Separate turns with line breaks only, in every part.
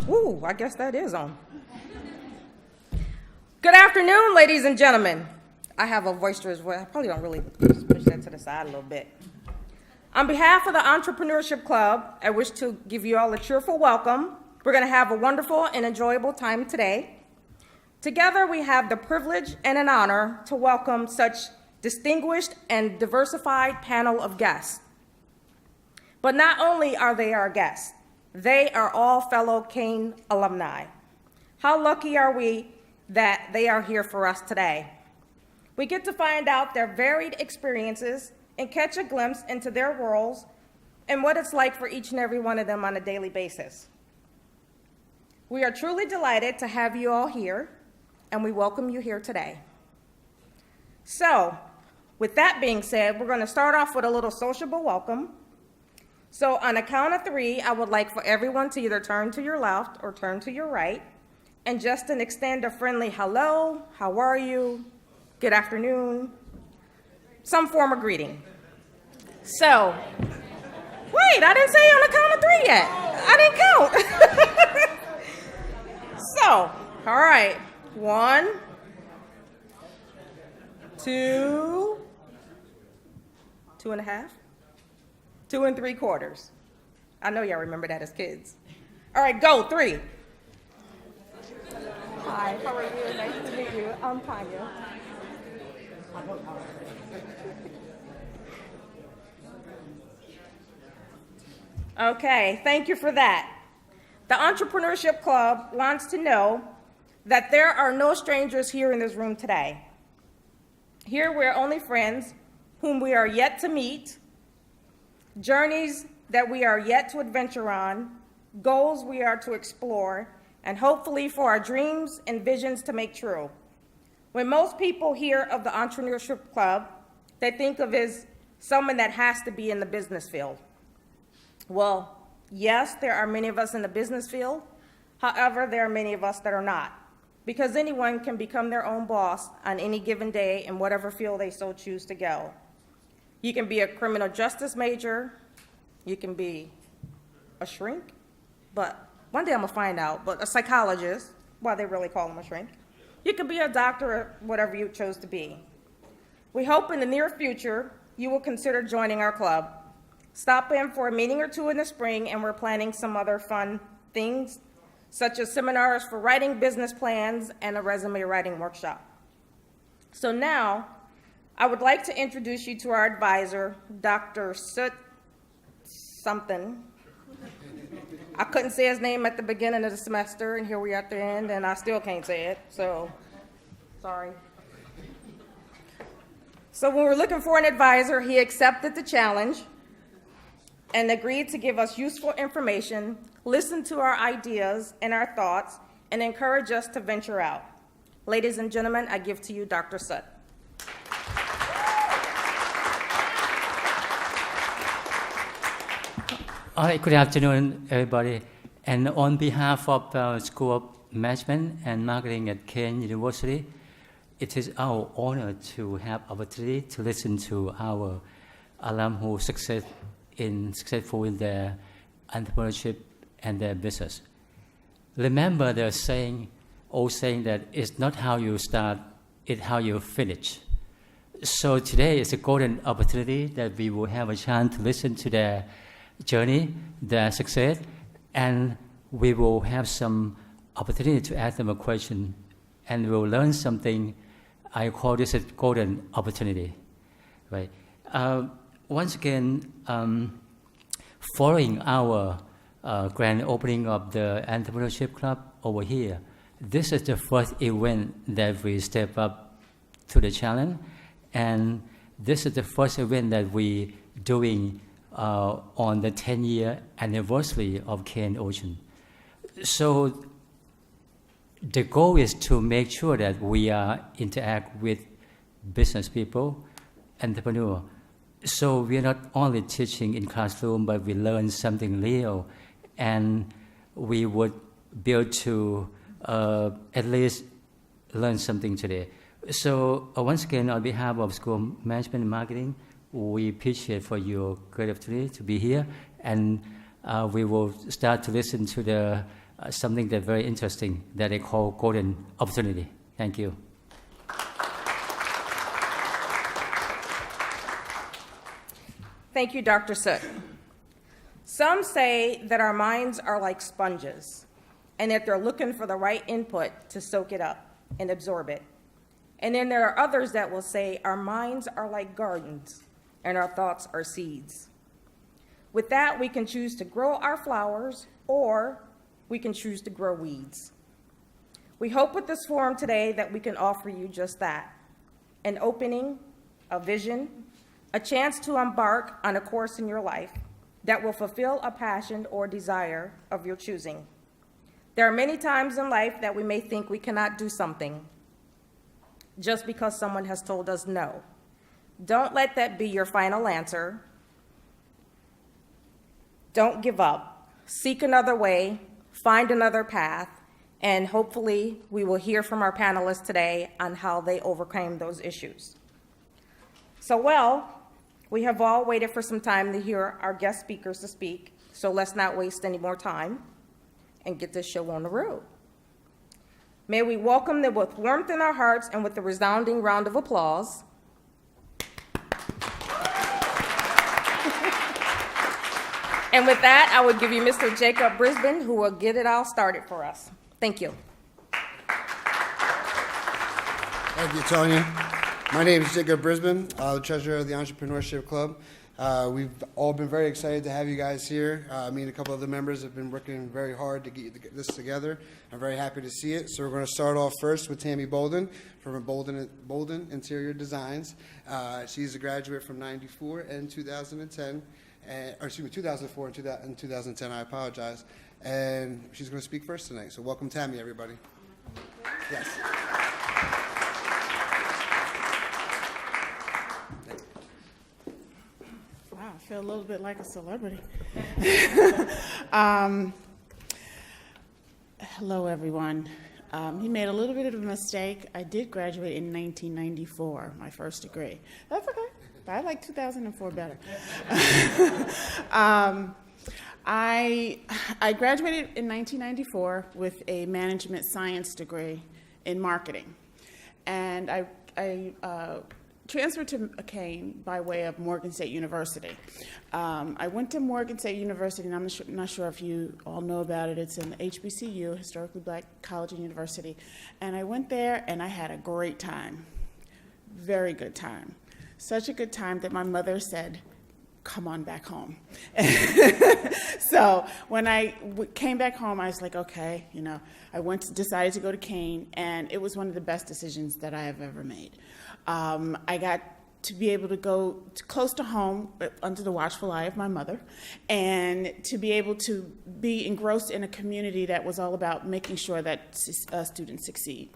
Ooh, I guess that is on. Good afternoon, ladies and gentlemen. I have a boisterous voice. I probably don't really just push that to the side a little bit. On behalf of the Entrepreneurship Club, I wish to give you all a cheerful welcome. We're going to have a wonderful and enjoyable time today. Together, we have the privilege and an honor to welcome such distinguished and diversified panel of guests. But not only are they our guests, they are all fellow Kean alumni. How lucky are we that they are here for us today? We get to find out their varied experiences and catch a glimpse into their worlds and what it's like for each and every one of them on a daily basis. We are truly delighted to have you all here, and we welcome you here today. So, with that being said, we're going to start off with a little sociable welcome. So on a count of 3, I would like for everyone to either turn to your left or turn to your right, and just to extend a friendly hello, how are you, good afternoon, some form of greeting. So, wait, I didn't say on a count of 3 yet. I didn't count. So, all right, 1, 2, 2.5. 2 3/4. I know y'all remember that as kids. All right, go, 3. Hi, how are you? Nice to meet you. I'm Tanya. Okay, thank you for that. The Entrepreneurship Club wants to know that there are no strangers here in this room today. Here we're only friends whom we are yet to meet, journeys that we are yet to adventure on, goals we are to explore, and hopefully for our dreams and visions to make true. When most people hear of the Entrepreneurship Club, they think of as someone that has to be in the business field. Well, yes, there are many of us in the business field. However, there are many of us that are not, because anyone can become their own boss on any given day in whatever field they so choose to go. You can be a criminal justice major, you can be a shrink, but one day I'm gonna find out, but a psychologist, why they really call them a shrink. You could be a doctor or whatever you chose to be. We hope in the near future you will consider joining our club. Stop in for a meeting or 2 in the spring, and we're planning some other fun things, such as seminars for writing business plans and a resume writing workshop. So now, I would like to introduce you to our advisor, Dr. Soot something. I couldn't say his name at the beginning of the semester, and here we are at the end, and I still can't say it, so sorry. So when we're looking for an advisor, he accepted the challenge and agreed to give us useful information, listen to our ideas and our thoughts, and encourage us to venture out. Ladies and gentlemen, I give to you Dr. Soot.
All right, good afternoon, everybody. And on behalf of the School of Management and Marketing at Kean University, it is our honor to have opportunity to listen to our alum who successful in their entrepreneurship and their business. Remember the old saying that it's not how you start, it's how you finish. So today is a golden opportunity that we will have a chance to listen to their journey, their success, and we will have some opportunity to ask them a question, and we'll learn something. I call this a golden opportunity, right? Once again, following our grand opening of the Entrepreneurship Club over here, this is the first event that we step up to the challenge, and this is the first event that we doing on the 10-year anniversary of Kean Ocean. So the goal is to make sure that we interact with business people, entrepreneurs. So we are not only teaching in classroom, but we learn something real, and we would be able to at least learn something today. So once again, on behalf of School of Management and Marketing, we appreciate for your great opportunity to be here, and we will start to listen to the something that's very interesting that they call golden opportunity. Thank you.
Thank you, Dr. Soot. Some say that our minds are like sponges and that they're looking for the right input to soak it up and absorb it. And then there are others that will say our minds are like gardens and our thoughts are seeds. With that, we can choose to grow our flowers or we can choose to grow weeds. We hope with this forum today that we can offer you just that, an opening, a vision, a chance to embark on a course in your life that will fulfill a passion or desire of your choosing. There are many times in life that we may think we cannot do something just because someone has told us no. Don't let that be your final answer. Don't give up. Seek another way, find another path, and hopefully we will hear from our panelists today on how they overcame those issues. So, we have all waited for some time to hear our guest speakers to speak, so let's not waste any more time and get this show on the road. May we welcome them with warmth in our hearts and with a resounding round of applause. And with that, I will give you Mr. Jacob Brisbane, who will get it all started for us. Thank you.
Thank you, Tonya. My name is Jacob Brisbane, the treasurer of the Entrepreneurship Club. We've all been very excited to have you guys here. Me and a couple of the members have been working very hard to get this together. I'm very happy to see it. So we're going to start off first with Tammy Bolden from Bolden Interior Designs. She's a graduate from 94 and 2010. 2004 and 2010, I apologize. And she's going to speak first tonight. So welcome, Tammy, everybody. Yes.
Wow, I feel a little bit like a celebrity. Hello, everyone. He made a little bit of a mistake. I did graduate in 1994, my first degree. That's okay. I like 2004 better. I graduated in 1994 with a management science degree in marketing. And I transferred to Kean by way of Morgan State University. I went to Morgan State University, and I'm not sure if you all know about it. It's an HBCU, Historically Black College and University. And I went there, and I had a great time, very good time. Such a good time that my mother said, come on back home. So when I came back home, I was like, okay, I decided to go to Kean, and it was one of the best decisions that I have ever made. I got to be able to go close to home under the watchful eye of my mother, and to be able to be engrossed in a community that was all about making sure that students succeed.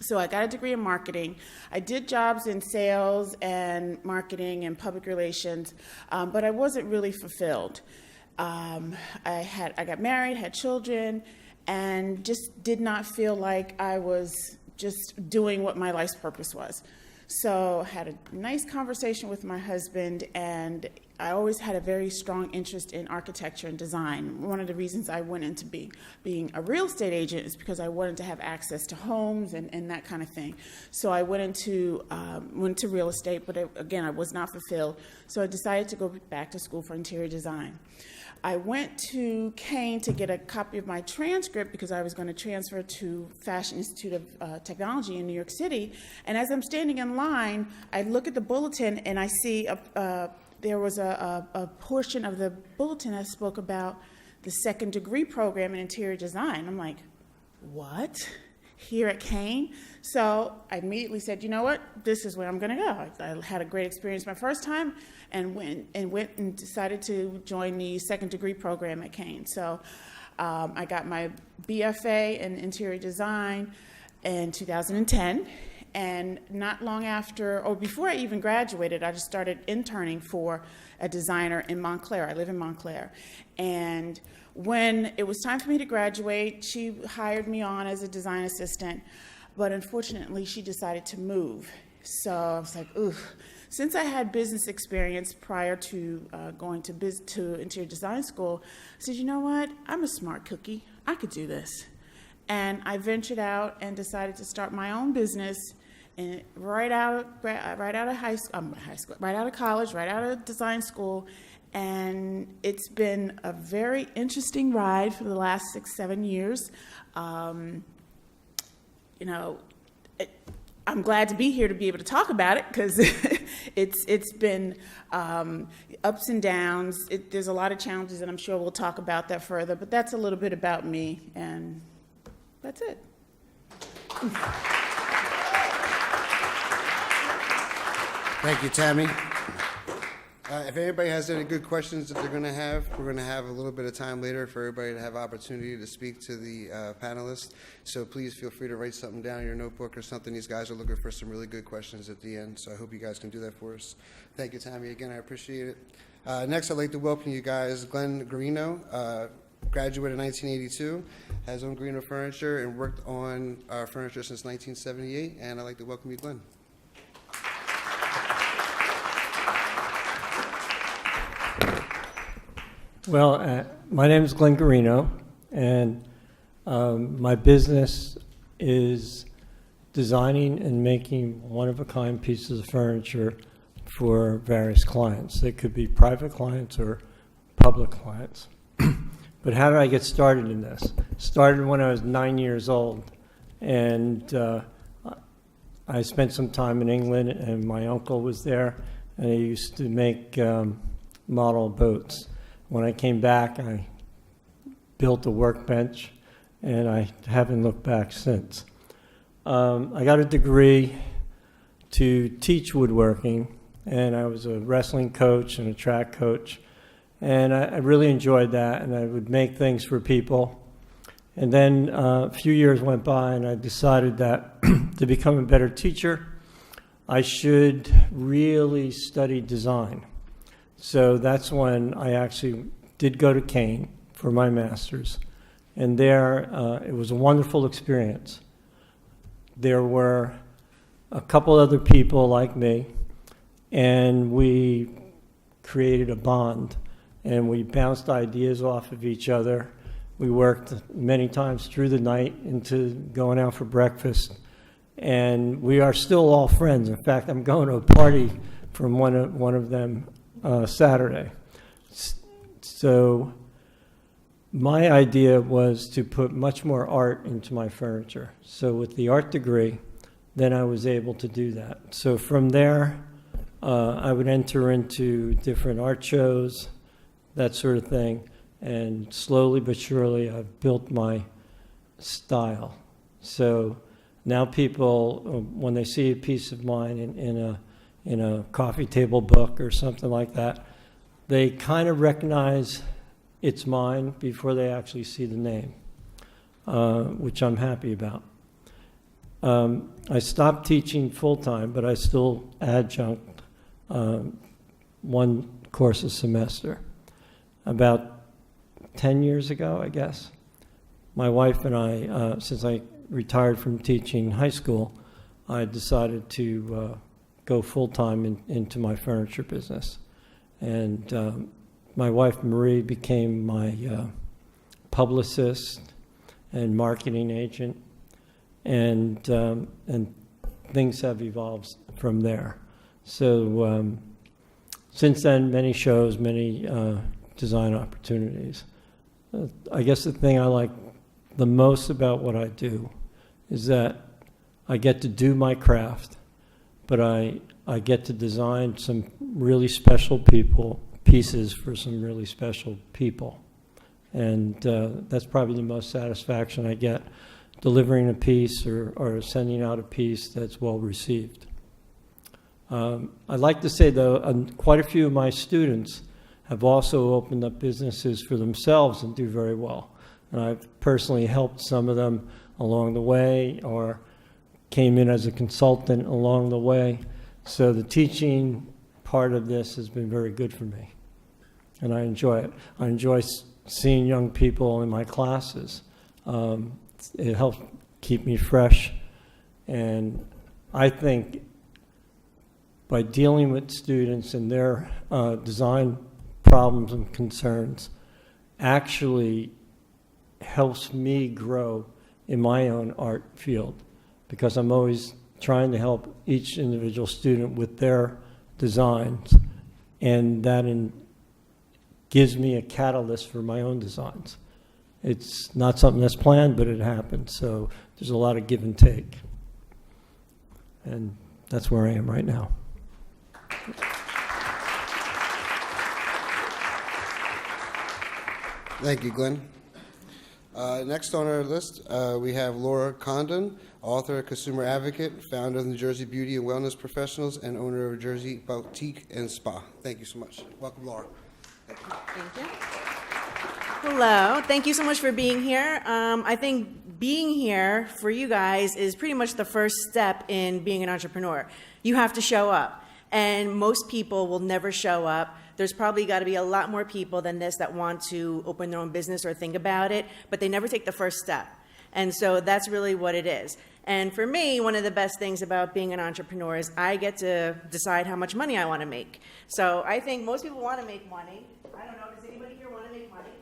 So I got a degree in marketing. I did jobs in sales and marketing and public relations, but I wasn't really fulfilled. I got married, had children, and just did not feel like I was just doing what my life's purpose was. So I had a nice conversation with my husband, and I always had a very strong interest in architecture and design. One of the reasons I went into being a real estate agent is because I wanted to have access to homes and that kind of thing. So I went into real estate, but again, I was not fulfilled. So I decided to go back to school for interior design. I went to Kean to get a copy of my transcript because I was going to transfer to Fashion Institute of Technology in New York City. And as I'm standing in line, I look at the bulletin and I see there was a portion of the bulletin that spoke about the second degree program in interior design. I'm like, what? Here at Kean? So I immediately said, you know what? This is where I'm going to go. I had a great experience my first time and went and decided to join the second degree program at Kean. So I got my BFA in interior design in 2010. And not long after, or before I even graduated, I just started interning for a designer in Montclair. I live in Montclair. And when it was time for me to graduate, she hired me on as a design assistant, but unfortunately, she decided to move. So I was like, ooh. Since I had business experience prior to going to interior design school, I said, you know what? I'm a smart cookie. I could do this. And I ventured out and decided to start my own business. And right out of college, right out of design school, and it's been a very interesting ride for the last 6-7 years. I'm glad to be here to be able to talk about it because it's been ups and downs. There's a lot of challenges, and I'm sure we'll talk about that further. But that's a little bit about me, and that's it.
Thank you, Tammy. If anybody has any good questions that they're going to have, we're going to have a little bit of time later for everybody to have opportunity to speak to the panelists. So please feel free to write something down in your notebook or something. These guys are looking for some really good questions at the end, so I hope you guys can do that for us. Thank you, Tammy. Again, I appreciate it. Next, I'd like to welcome you guys, Glenn Garino, graduated in 1982, has owned Garino Furniture and worked on furniture since 1978, and I'd like to welcome you, Glenn.
Well, my name is Glenn Garino, and my business is designing and making one-of-a-kind pieces of furniture for various clients. They could be private clients or public clients. But how did I get started in this? Started when I was 9 years old, and I spent some time in England, and my uncle was there, and he used to make model boats. When I came back, I built a workbench, and I haven't looked back since. I got a degree to teach woodworking, and I was a wrestling coach and a track coach, and I really enjoyed that, and I would make things for people. And then a few years went by, and I decided that to become a better teacher, I should really study design. So that's when I actually did go to Kean for my master's. And there, it was a wonderful experience. There were a couple other people like me, and we created a bond. And we bounced ideas off of each other. We worked many times through the night into going out for breakfast. And we are still all friends. In fact, I'm going to a party from one of them Saturday. So my idea was to put much more art into my furniture. So with the art degree, then I was able to do that. So from there, I would enter into different art shows, that sort of thing, and slowly but surely I've built my style. So now people, when they see a piece of mine in a coffee table book or something like that, they kind of recognize it's mine before they actually see the name, which I'm happy about. I stopped teaching full-time, but I still adjunct one course a semester. About 10 years ago, I guess, my wife and I, since I retired from teaching high school, I decided to go full-time into my furniture business. And my wife, Marie, became my publicist and marketing agent, and things have evolved from there. So since then, many shows, many design opportunities. I guess the thing I like the most about what I do is that I get to do my craft, but I get to design some really special pieces for some really special people. And that's probably the most satisfaction I get, delivering a piece or sending out a piece that's well received. I'd like to say, though, quite a few of my students have also opened up businesses for themselves and do very well. And I've personally helped some of them along the way or came in as a consultant along the way. So the teaching part of this has been very good for me. And I enjoy it. I enjoy seeing young people in my classes. It helps keep me fresh. And I think by dealing with students and their design problems and concerns actually helps me grow in my own art field, because I'm always trying to help each individual student with their designs, and that gives me a catalyst for my own designs. It's not something that's planned, but it happens. So there's a lot of give and take. And that's where I am right now.
Thank you, Glenn. Next on our list, we have Laura Condon, author, consumer advocate, founder of the New Jersey Beauty and Wellness Professionals, and owner of Jersey Boutique and Spa. Thank you so much. Welcome, Laura.
Thank you. Hello. Thank you so much for being here. I think being here for you guys is pretty much the first step in being an entrepreneur. You have to show up, and most people will never show up. There's probably got to be a lot more people than this that want to open their own business or think about it, but they never take the first step. And so that's really what it is. And for me, one of the best things about being an entrepreneur is I get to decide how much money I want to make. So I think most people want to make money. I don't know, does anybody here want to make money?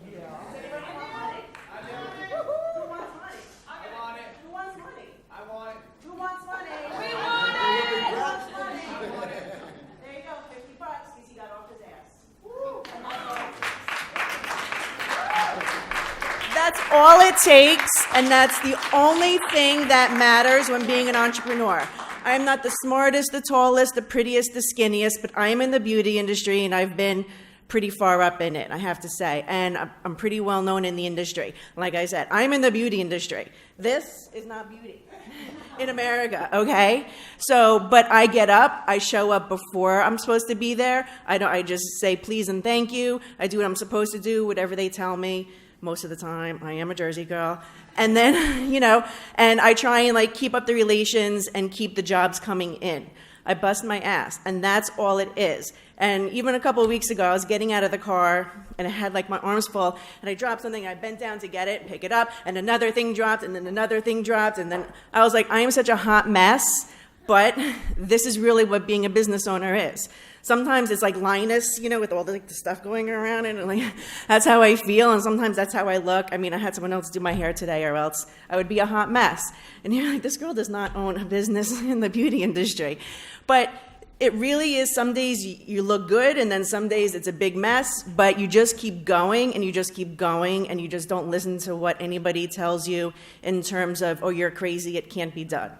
Yeah. Does anybody want money? I do. Who wants money? I want it. Who wants money? I want it. Who wants money? We want it. Who wants money? I want it. There you go, $50 because he got off his ass. Woo. That's all it takes, and that's the only thing that matters when being an entrepreneur. I'm not the smartest, the tallest, the prettiest, the skinniest, but I'm in the beauty industry, and I've been pretty far up in it, I have to say. And I'm pretty well known in the industry. Like I said, I'm in the beauty industry. This is not beauty in America, okay? So, but I get up, I show up before I'm supposed to be there. I just say please and thank you. I do what I'm supposed to do, whatever they tell me. Most of the time, I am a Jersey girl. And then, and I try and like keep up the relations and keep the jobs coming in. I bust my ass, and that's all it is. And even a couple of weeks ago, I was getting out of the car, and I had like my arms full, and I dropped something, I bent down to get it, pick it up, and another thing dropped, and then another thing dropped, and then I was like, I am such a hot mess, but this is really what being a business owner is. Sometimes it's like Linus, with all the stuff going around, and like that's how I feel, and sometimes that's how I look. I mean, I had someone else do my hair today, or else I would be a hot mess. And you're like, this girl does not own a business in the beauty industry. But it really is, some days you look good, and then some days it's a big mess, but you just keep going, and you just keep going, and you just don't listen to what anybody tells you in terms of, oh, you're crazy, it can't be done.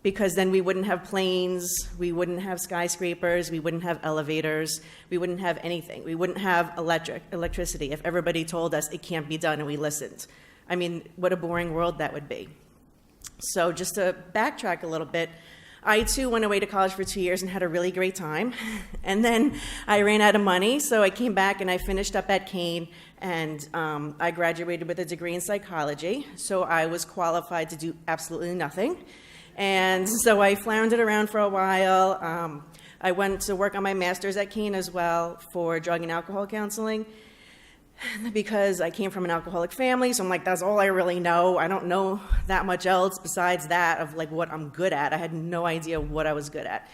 Because then we wouldn't have planes, we wouldn't have skyscrapers, we wouldn't have elevators, we wouldn't have anything. We wouldn't have electricity if everybody told us it can't be done and we listened. I mean, what a boring world that would be. So just to backtrack a little bit, I too went away to college for 2 years and had a really great time. And then I ran out of money, so I came back and I finished up at Kean, and I graduated with a degree in psychology. So I was qualified to do absolutely nothing. And so I floundered around for a while. I went to work on my master's at Kean as well for drug and alcohol counseling, because I came from an alcoholic family, so I'm like, that's all I really know. I don't know that much else besides that of like what I'm good at. I had no idea what I was good at.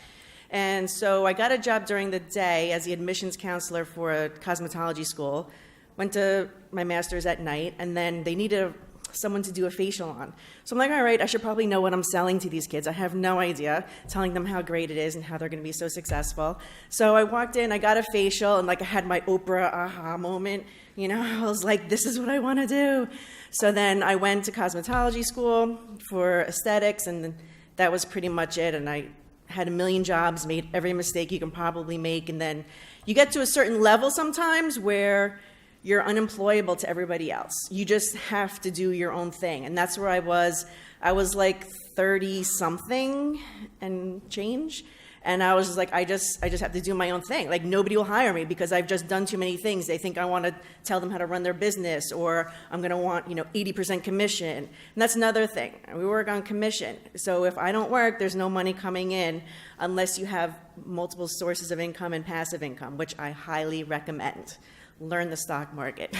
And so I got a job during the day as the admissions counselor for a cosmetology school, went to my master's at night, and then they needed someone to do a facial on. So I'm like, all right, I should probably know what I'm selling to these kids. I have no idea, telling them how great it is and how they're gonna be so successful. So I walked in, I got a facial, and like I had my Oprah aha moment. I was like, this is what I wanna do. So then I went to cosmetology school for aesthetics, and that was pretty much it. And I had a million jobs, made every mistake you can probably make. And then you get to a certain level sometimes where you're unemployable to everybody else. You just have to do your own thing. And that's where I was. I was like 30 something and change. And I was just like, I just have to do my own thing. Like, nobody will hire me because I've just done too many things. They think I want to tell them how to run their business, or I'm going to want, 80% commission. And that's another thing. We work on commission. So if I don't work, there's no money coming in unless you have multiple sources of income and passive income, which I highly recommend. Learn the stock market.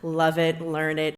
Love it, learn it.